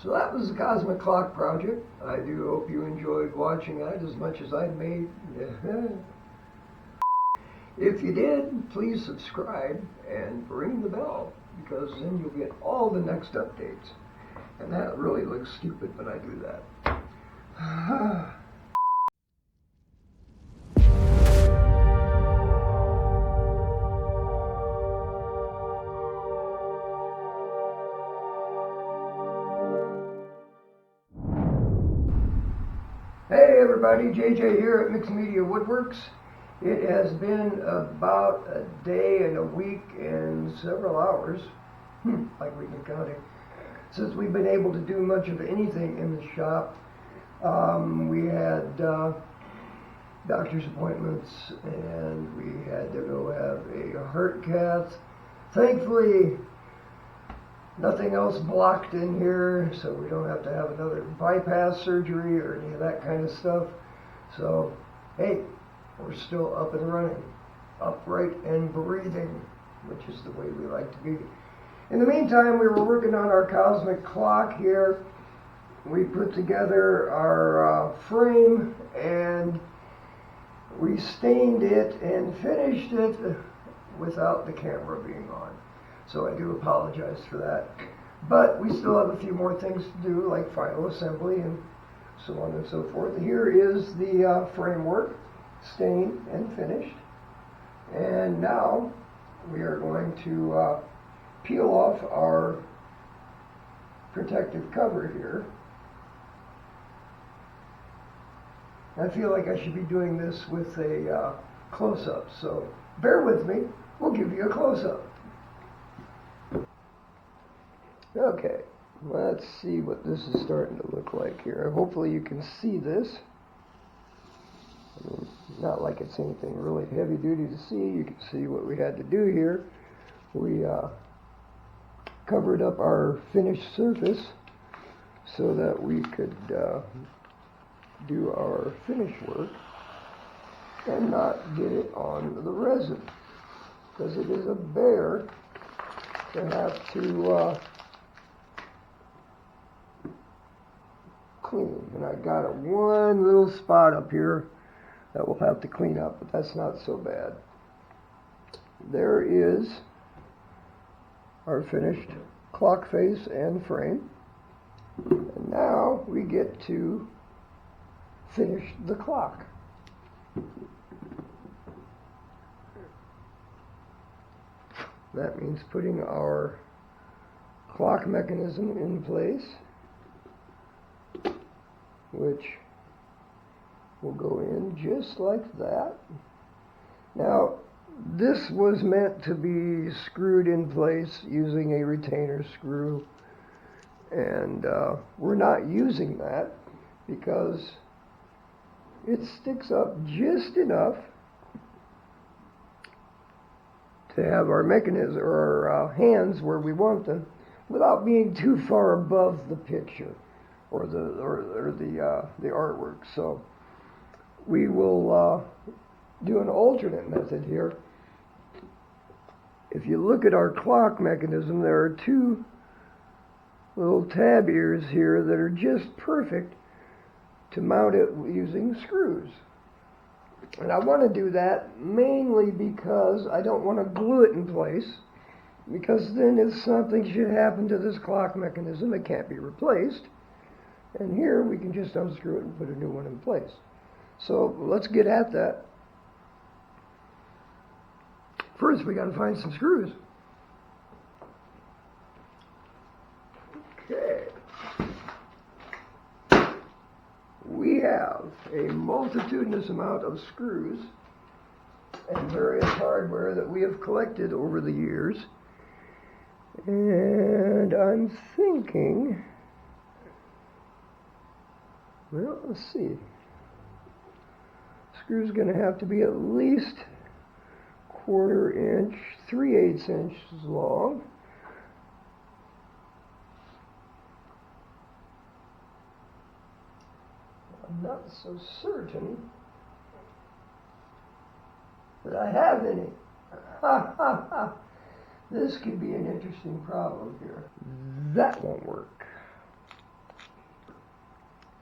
So that was the Cosmic Clock Project. I do hope you enjoyed watching that as much as I made. If you did, please subscribe and ring the bell, because then you'll get all the next updates. And that really looks stupid when I do that. Hey everybody, JJ here at Mixed Media Woodworks. It has been about a day and a week and several hours, like we've been counting, since we've been able to do much of anything in the shop. We had doctor's appointments and we had to go have a heart cath. Thankfully, nothing else blocked in here, so we don't have to have another bypass surgery or any of that kind of stuff. So, hey, we're still up and running, upright and breathing, which is the way we like to be. In the meantime, we were working on our cosmic clock here. We put together our frame and we stained it and finished it without the camera being on. So I do apologize for that. But we still have a few more things to do, like final assembly and so on and so forth. Here is the framework, stained and finished. And now we are going to peel off our protective cover here. I feel like I should be doing this with a close-up, so bear with me. We'll give you a close-up. Okay, let's see what this is starting to look like here. Hopefully you can see this. I mean, not like it's anything really heavy duty to see. You can see what we had to do here. We covered up our finished surface so that we could do our finish work and not get it on the resin, because it is a bear to have to clean. And I got one little spot up here that we'll have to clean up, but that's not so bad. There is our finished clock face and frame. And now we get to finish the clock. That means putting our clock mechanism in place, which will go in just like that. Now, this was meant to be screwed in place using a retainer screw, and we're not using that because it sticks up just enough to have our mechanism or our hands where we want them without being too far above the picture or the artwork. So we will do an alternate method here. If you look at our clock mechanism, there are two little tab ears here that are just perfect to mount it using screws. And I want to do that mainly because I don't want to glue it in place, because then if something should happen to this clock mechanism, it can't be replaced. And here we can just unscrew it and put a new one in place. So let's get at that. First, we got to find some screws. Okay. We have a multitudinous amount of screws and various hardware that we have collected over the years. And I'm thinking, well, let's see. Screw's going to have to be at least 1/4 inch, 3/8 inches long. I'm not so certain that I have any. This could be an interesting problem here. That won't work.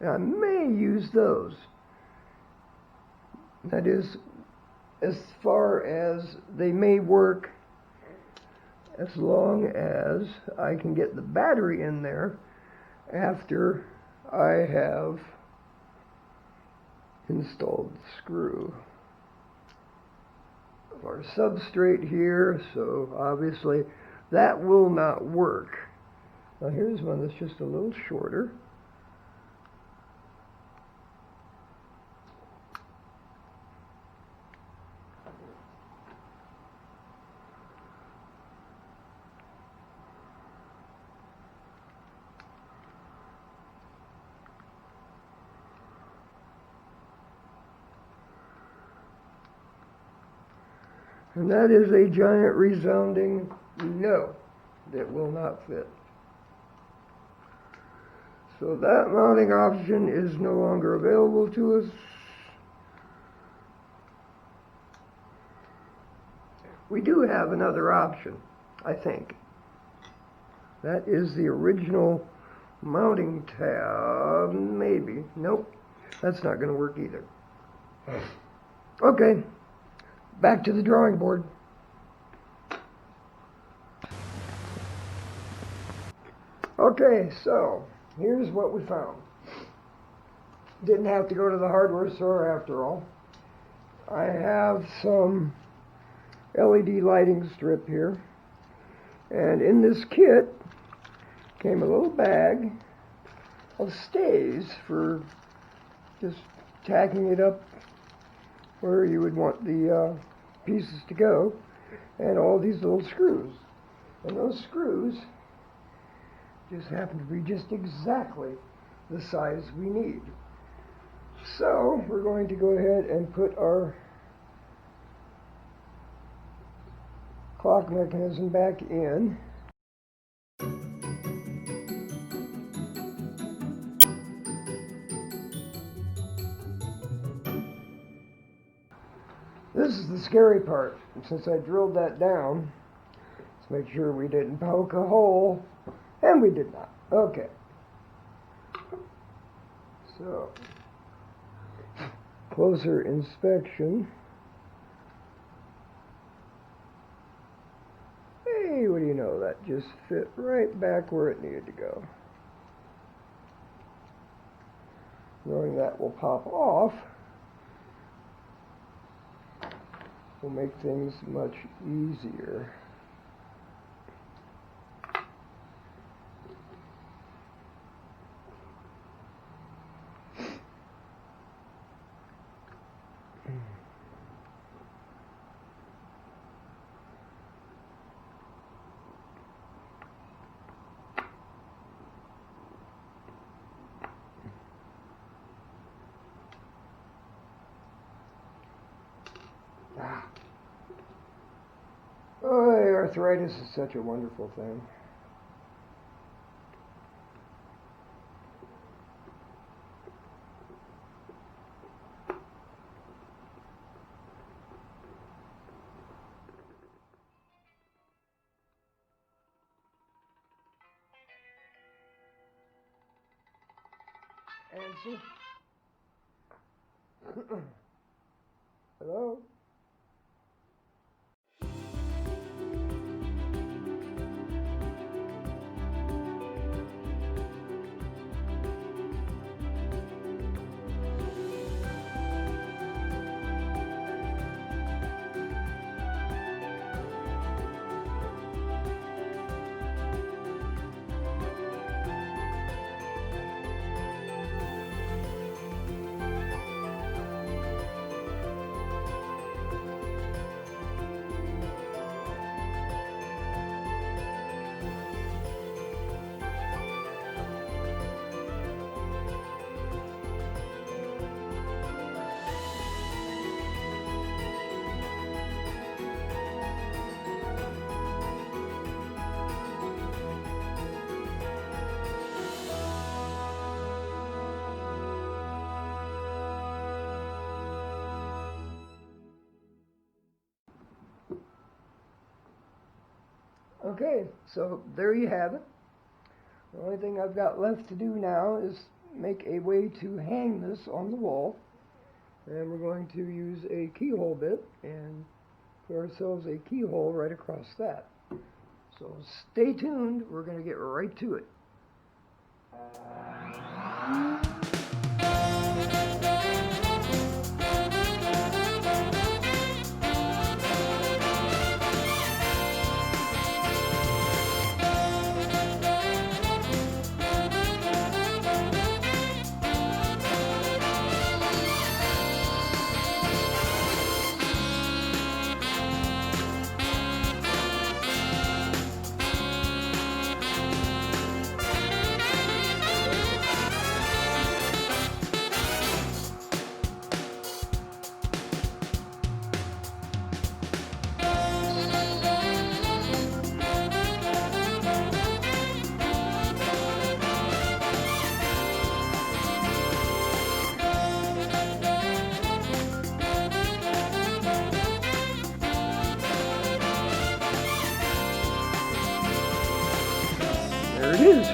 And I may use those. That is, as far as they may work, as long as I can get the battery in there after I have installed the screw. Our substrate here, so obviously that will not work. Now here's one that's just a little shorter. And that is a giant resounding no. That will not fit. So that mounting option is no longer available to us. We do have another option, I think. That is the original mounting tab, maybe. Nope, that's not going to work either. Okay. Back to the drawing board. Okay, so here's what we found. Didn't have to go to the hardware store after all. I have some LED lighting strip here. And in this kit came a little bag of stays for just tacking it up where you would want the pieces to go, and all these little screws. And those screws just happen to be just exactly the size we need. So we're going to go ahead and put our clock mechanism back in. This is the scary part. And since I drilled that down, let's make sure we didn't poke a hole. And we did not. Okay. So, closer inspection. Hey, what do you know? That just fit right back where it needed to go. Knowing that will pop off will make things much easier. Oh, arthritis is such a wonderful thing. Answer. Hello? Okay, so there you have it. The only thing I've got left to do now is make a way to hang this on the wall. And we're going to use a keyhole bit and put ourselves a keyhole right across that. So stay tuned, we're going to get right to it. There it is.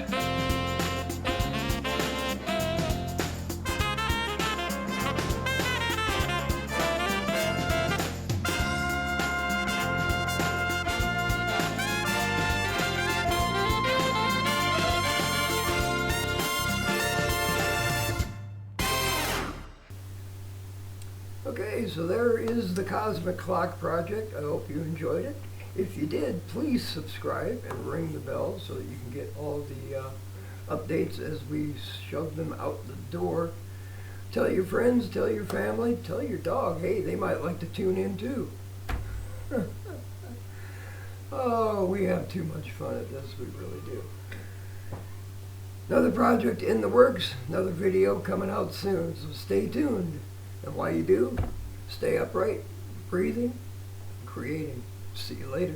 Okay, so there is the Cosmic Clock project. I hope you enjoyed it. If you did, please subscribe and ring the bell so that you can get all the updates as we shove them out the door. Tell your friends, tell your family, tell your dog. Hey, they might like to tune in too. Oh, we have too much fun at this, we really do. Another project in the works, another video coming out soon, so stay tuned. And while you do, stay upright, breathing, creating. See you later.